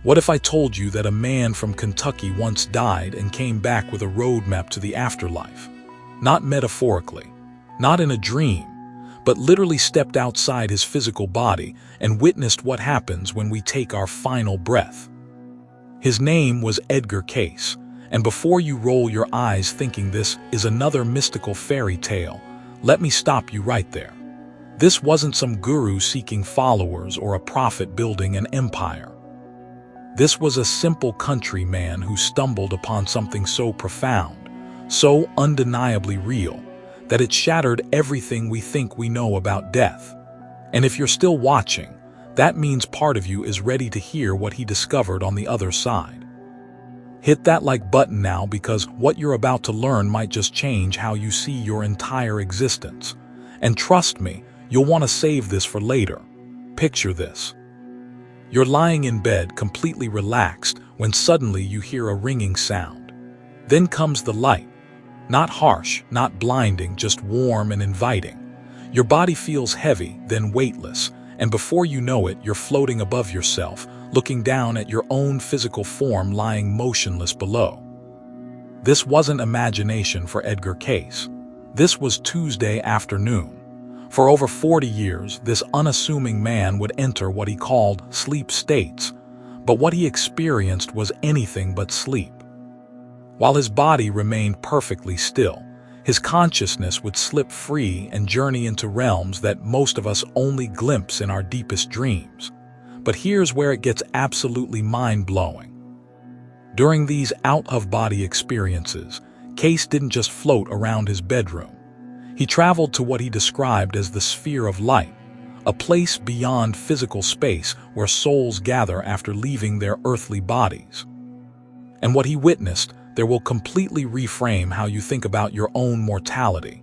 What if I told you that a man from Kentucky once died and came back with a roadmap to the afterlife? Not metaphorically, not in a dream, but literally stepped outside his physical body and witnessed what happens when we take our final breath. His name was Edgar Cayce, and before you roll your eyes thinking this is another mystical fairy tale, let me stop you right there. This wasn't some guru seeking followers or a prophet building an empire. This was a simple countryman who stumbled upon something so profound, so undeniably real, that it shattered everything we think we know about death. And if you're still watching, that means part of you is ready to hear what he discovered on the other side. Hit that like button now, because what you're about to learn might just change how you see your entire existence. And trust me, you'll want to save this for later. Picture this. You're lying in bed, completely relaxed, when suddenly you hear a ringing sound. Then comes the light. Not harsh, not blinding, just warm and inviting. Your body feels heavy, then weightless, and before you know it, you're floating above yourself, looking down at your own physical form lying motionless below. This wasn't imagination for Edgar Cayce. This was Tuesday afternoon. For over 40 years, this unassuming man would enter what he called sleep states, but what he experienced was anything but sleep. While his body remained perfectly still, his consciousness would slip free and journey into realms that most of us only glimpse in our deepest dreams. But here's where it gets absolutely mind-blowing. During these out-of-body experiences, Cayce didn't just float around his bedroom. He traveled to what he described as the sphere of light, a place beyond physical space where souls gather after leaving their earthly bodies. And what he witnessed there will completely reframe how you think about your own mortality.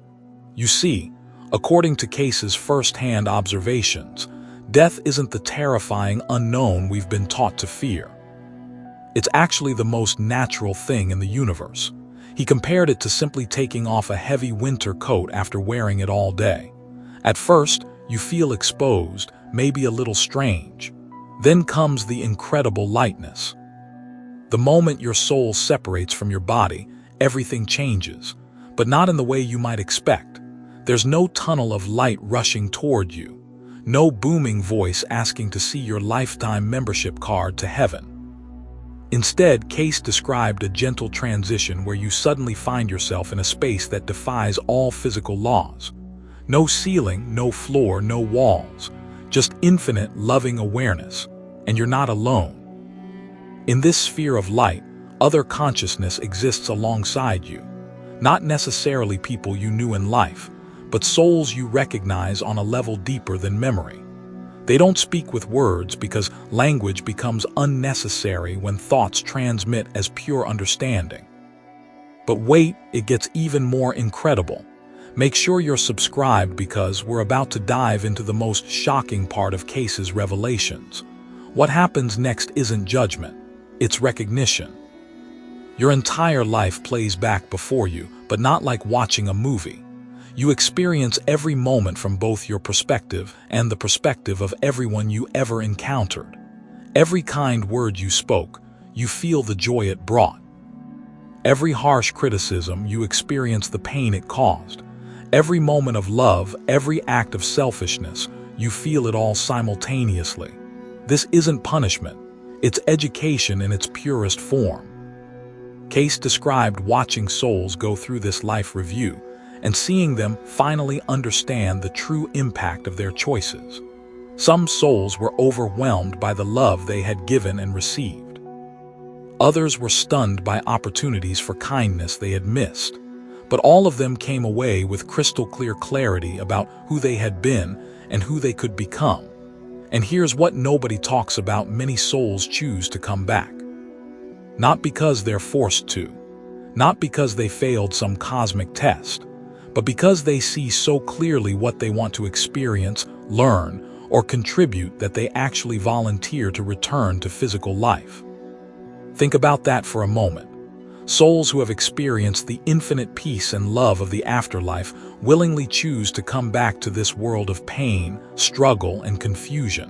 You see, according to Cayce's first-hand observations, death isn't the terrifying unknown we've been taught to fear. It's actually the most natural thing in the universe. He compared it to simply taking off a heavy winter coat after wearing it all day. At first, you feel exposed, maybe a little strange. Then comes the incredible lightness. The moment your soul separates from your body, everything changes, but not in the way you might expect. There's no tunnel of light rushing toward you, no booming voice asking to see your lifetime membership card to heaven. Instead, Cayce described a gentle transition where you suddenly find yourself in a space that defies all physical laws. No ceiling, no floor, no walls, just infinite loving awareness, and you're not alone. In this sphere of light, other consciousness exists alongside you, not necessarily people you knew in life, but souls you recognize on a level deeper than memory. They don't speak with words because language becomes unnecessary when thoughts transmit as pure understanding. But wait, it gets even more incredible. Make sure you're subscribed because we're about to dive into the most shocking part of Cayce's revelations. What happens next isn't judgment, it's recognition. Your entire life plays back before you, but not like watching a movie. You experience every moment from both your perspective and the perspective of everyone you ever encountered. Every kind word you spoke, you feel the joy it brought. Every harsh criticism, you experience the pain it caused. Every moment of love, every act of selfishness, you feel it all simultaneously. This isn't punishment, it's education in its purest form. Cayce described watching souls go through this life review and seeing them finally understand the true impact of their choices. Some souls were overwhelmed by the love they had given and received. Others were stunned by opportunities for kindness they had missed. But all of them came away with crystal clear clarity about who they had been and who they could become. And here's what nobody talks about: many souls choose to come back. Not because they're forced to, not because they failed some cosmic test, but because they see so clearly what they want to experience, learn, or contribute that they actually volunteer to return to physical life. Think about that for a moment. Souls who have experienced the infinite peace and love of the afterlife willingly choose to come back to this world of pain, struggle, and confusion.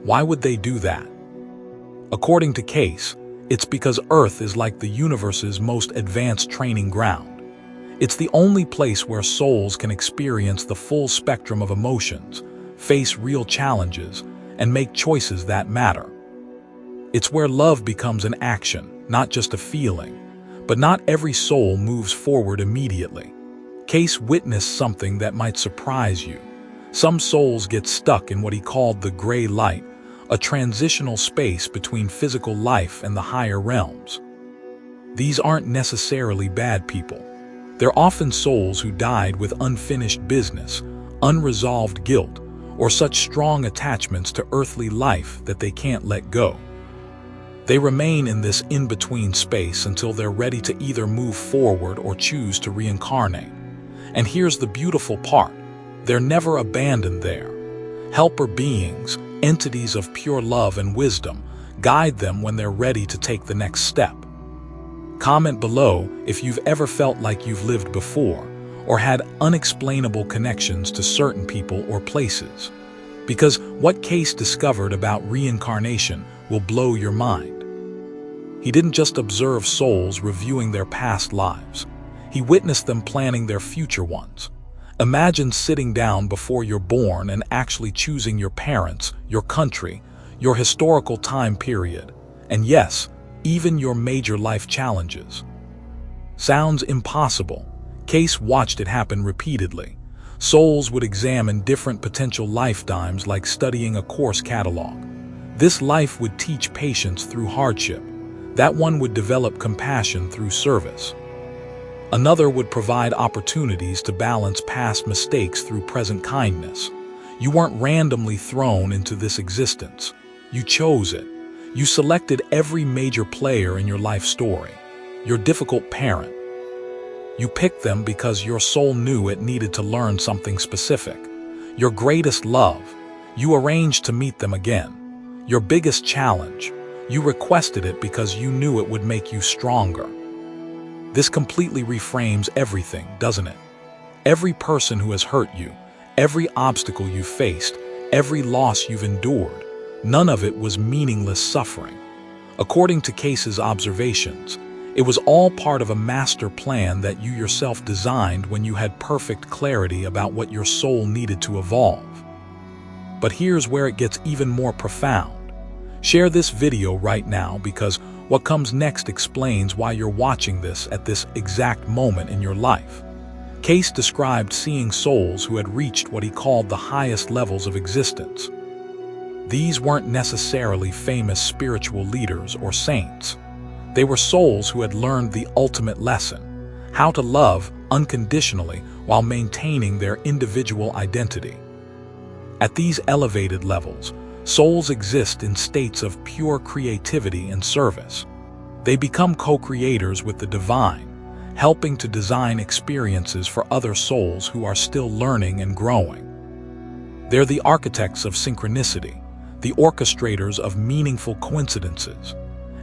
Why would they do that? According to Cayce, it's because Earth is like the universe's most advanced training ground. It's the only place where souls can experience the full spectrum of emotions, face real challenges, and make choices that matter. It's where love becomes an action, not just a feeling. But not every soul moves forward immediately. Cayce witnessed something that might surprise you. Some souls get stuck in what he called the gray light, a transitional space between physical life and the higher realms. These aren't necessarily bad people. They're often souls who died with unfinished business, unresolved guilt, or such strong attachments to earthly life that they can't let go. They remain in this in-between space until they're ready to either move forward or choose to reincarnate. And here's the beautiful part. They're never abandoned there. Helper beings, entities of pure love and wisdom, guide them when they're ready to take the next step. Comment below if you've ever felt like you've lived before or had unexplainable connections to certain people or places. Because what Cayce discovered about reincarnation will blow your mind. He didn't just observe souls reviewing their past lives. He witnessed them planning their future ones. Imagine sitting down before you're born and actually choosing your parents, your country, your historical time period, and yes, even your major life challenges. Sounds impossible. Cayce watched it happen repeatedly. Souls would examine different potential lifetimes like studying a course catalog. This life would teach patience through hardship. That one would develop compassion through service. Another would provide opportunities to balance past mistakes through present kindness. You weren't randomly thrown into this existence. You chose it. You selected every major player in your life story. Your difficult parent. You picked them because your soul knew it needed to learn something specific. Your greatest love. You arranged to meet them again. Your biggest challenge. You requested it because you knew it would make you stronger. This completely reframes everything, doesn't it? Every person who has hurt you, every obstacle you faced, every loss you've endured, none of it was meaningless suffering. According to Cayce's observations, it was all part of a master plan that you yourself designed when you had perfect clarity about what your soul needed to evolve. But here's where it gets even more profound. Share this video right now because what comes next explains why you're watching this at this exact moment in your life. Cayce described seeing souls who had reached what he called the highest levels of existence. These weren't necessarily famous spiritual leaders or saints. They were souls who had learned the ultimate lesson, how to love unconditionally while maintaining their individual identity. At these elevated levels, souls exist in states of pure creativity and service. They become co-creators with the divine, helping to design experiences for other souls who are still learning and growing. They're the architects of synchronicity, the orchestrators of meaningful coincidences.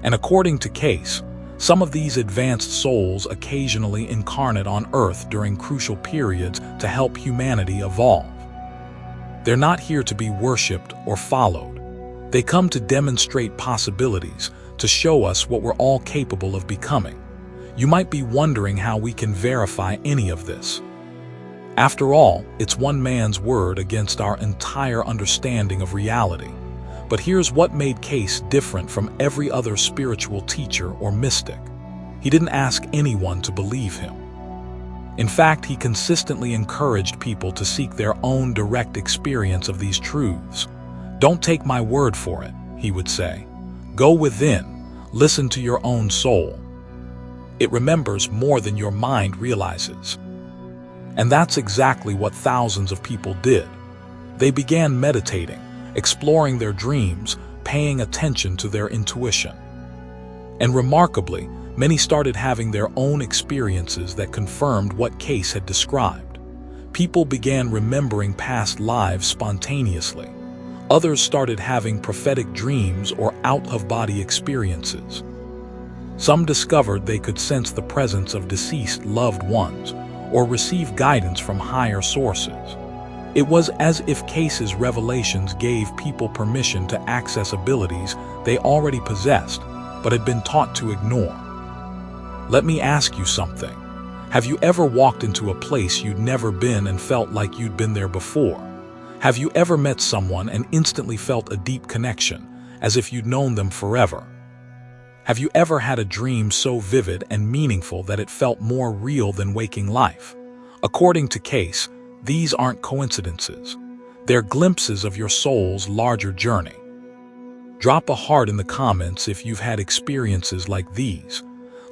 And according to Cayce, some of these advanced souls occasionally incarnate on Earth during crucial periods to help humanity evolve. They're not here to be worshipped or followed. They come to demonstrate possibilities, to show us what we're all capable of becoming. You might be wondering how we can verify any of this. After all, it's one man's word against our entire understanding of reality. But here's what made Cayce different from every other spiritual teacher or mystic. He didn't ask anyone to believe him. In fact, he consistently encouraged people to seek their own direct experience of these truths. Don't take my word for it, he would say. Go within, listen to your own soul. It remembers more than your mind realizes. And that's exactly what thousands of people did. They began meditating, exploring their dreams, paying attention to their intuition. And remarkably, many started having their own experiences that confirmed what Cayce had described. People began remembering past lives spontaneously. Others started having prophetic dreams or out-of-body experiences. Some discovered they could sense the presence of deceased loved ones or receive guidance from higher sources. It was as if Cayce's revelations gave people permission to access abilities they already possessed, but had been taught to ignore. Let me ask you something. Have you ever walked into a place you'd never been and felt like you'd been there before? Have you ever met someone and instantly felt a deep connection, as if you'd known them forever? Have you ever had a dream so vivid and meaningful that it felt more real than waking life? According to Cayce, these aren't coincidences. They're glimpses of your soul's larger journey. Drop a heart in the comments if you've had experiences like these.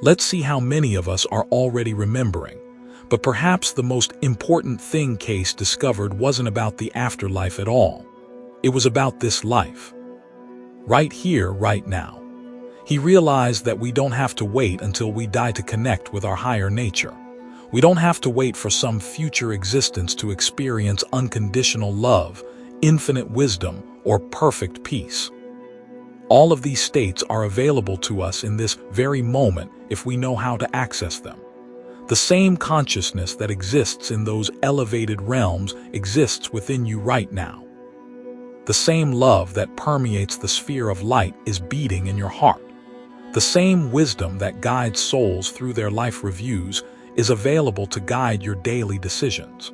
Let's see how many of us are already remembering. But perhaps the most important thing Cayce discovered wasn't about the afterlife at all. It was about this life. Right here, right now. He realized that we don't have to wait until we die to connect with our higher nature. We don't have to wait for some future existence to experience unconditional love, infinite wisdom, or perfect peace. All of these states are available to us in this very moment if we know how to access them. The same consciousness that exists in those elevated realms exists within you right now. The same love that permeates the sphere of light is beating in your heart. The same wisdom that guides souls through their life reviews is available to guide your daily decisions.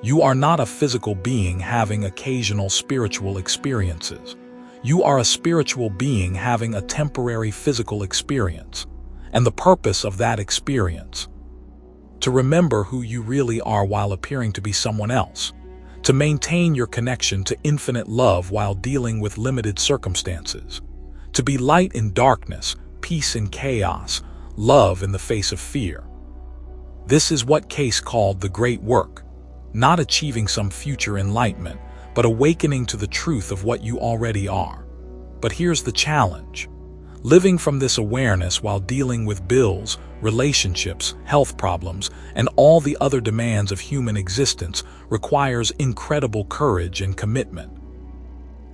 You are not a physical being having occasional spiritual experiences. You are a spiritual being having a temporary physical experience. And the purpose of that experience: to remember who you really are while appearing to be someone else, to maintain your connection to infinite love while dealing with limited circumstances, to be light in darkness, peace in chaos, love in the face of fear. This is what Cayce called the great work, not achieving some future enlightenment, but awakening to the truth of what you already are. But here's the challenge. Living from this awareness while dealing with bills, relationships, health problems, and all the other demands of human existence requires incredible courage and commitment.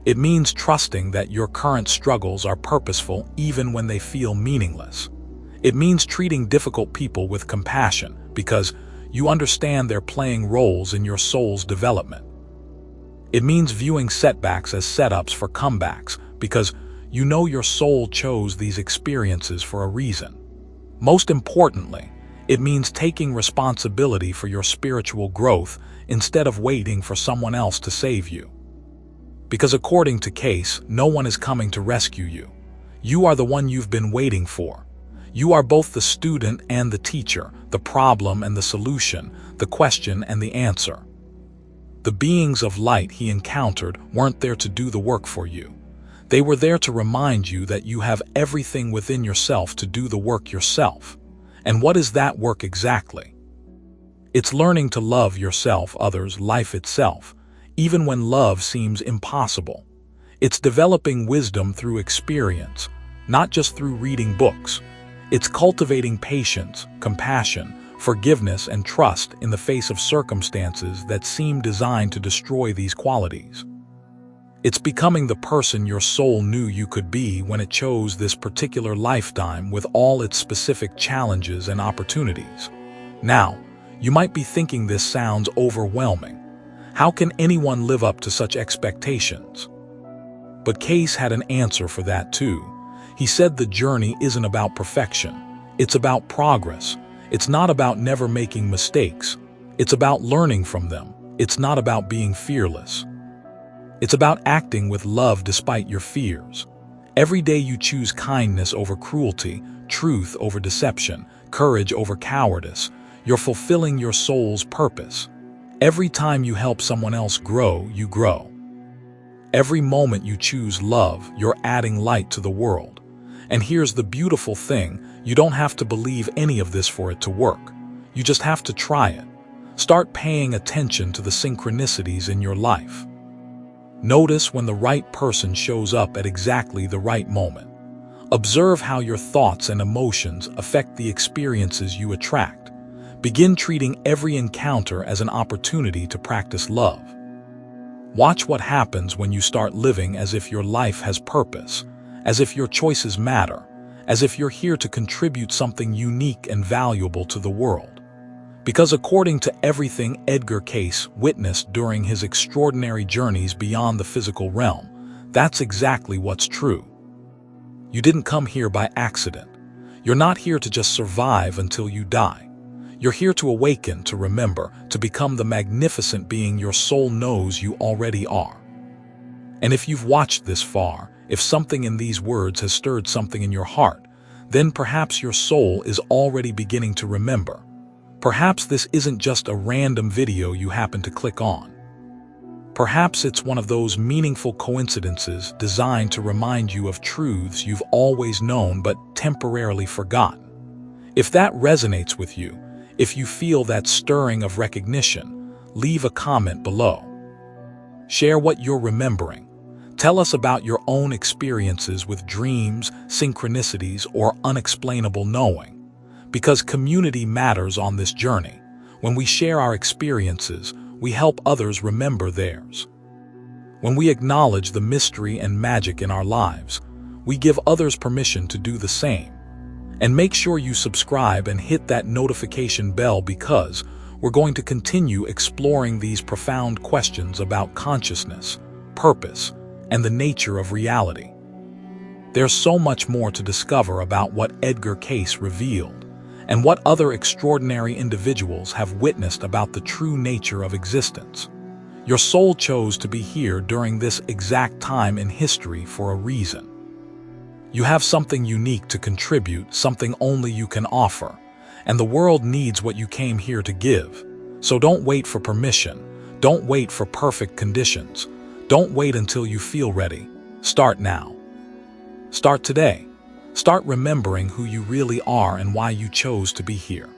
It means trusting that your current struggles are purposeful even when they feel meaningless. It means treating difficult people with compassion because you understand they're playing roles in your soul's development. It means viewing setbacks as setups for comebacks because you know your soul chose these experiences for a reason. Most importantly, it means taking responsibility for your spiritual growth instead of waiting for someone else to save you. Because according to Cayce, no one is coming to rescue you. You are the one you've been waiting for. You are both the student and the teacher, the problem and the solution, the question and the answer. The beings of light he encountered weren't there to do the work for you. They were there to remind you that you have everything within yourself to do the work yourself. And what is that work exactly? It's learning to love yourself, others, life itself, even when love seems impossible. It's developing wisdom through experience, not just through reading books. It's cultivating patience, compassion, forgiveness, and trust in the face of circumstances that seem designed to destroy these qualities. It's becoming the person your soul knew you could be when it chose this particular lifetime with all its specific challenges and opportunities. Now, you might be thinking this sounds overwhelming. How can anyone live up to such expectations? But Cayce had an answer for that too. He said the journey isn't about perfection. It's about progress. It's not about never making mistakes. It's about learning from them. It's not about being fearless. It's about acting with love despite your fears. Every day you choose kindness over cruelty, truth over deception, courage over cowardice, you're fulfilling your soul's purpose. Every time you help someone else grow, you grow. Every moment you choose love, you're adding light to the world. And here's the beautiful thing, you don't have to believe any of this for it to work. You just have to try it. Start paying attention to the synchronicities in your life. Notice when the right person shows up at exactly the right moment. Observe how your thoughts and emotions affect the experiences you attract. Begin treating every encounter as an opportunity to practice love. Watch what happens when you start living as if your life has purpose, as if your choices matter, as if you're here to contribute something unique and valuable to the world. Because according to everything Edgar Cayce witnessed during his extraordinary journeys beyond the physical realm, that's exactly what's true. You didn't come here by accident. You're not here to just survive until you die. You're here to awaken, to remember, to become the magnificent being your soul knows you already are. And if you've watched this far, if something in these words has stirred something in your heart, then perhaps your soul is already beginning to remember. Perhaps this isn't just a random video you happen to click on. Perhaps it's one of those meaningful coincidences designed to remind you of truths you've always known but temporarily forgotten. If that resonates with you, if you feel that stirring of recognition, leave a comment below. Share what you're remembering. Tell us about your own experiences with dreams, synchronicities, or unexplainable knowing. Because community matters on this journey. When we share our experiences, we help others remember theirs. When we acknowledge the mystery and magic in our lives, we give others permission to do the same. And make sure you subscribe and hit that notification bell because we're going to continue exploring these profound questions about consciousness, purpose, and the nature of reality. There's so much more to discover about what Edgar Cayce revealed and what other extraordinary individuals have witnessed about the true nature of existence. Your soul chose to be here during this exact time in history for a reason. You have something unique to contribute, something only you can offer, and the world needs what you came here to give. So don't wait for permission. Don't wait for perfect conditions. Don't wait until you feel ready. Start now. Start today. Start remembering who you really are and why you chose to be here.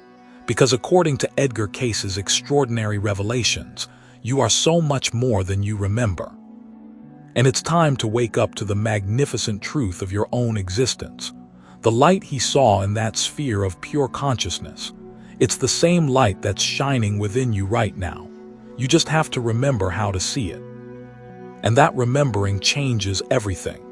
Because according to Edgar Cayce's extraordinary revelations, you are so much more than you remember. And it's time to wake up to the magnificent truth of your own existence. The light he saw in that sphere of pure consciousness. It's the same light that's shining within you right now. You just have to remember how to see it. And that remembering changes everything.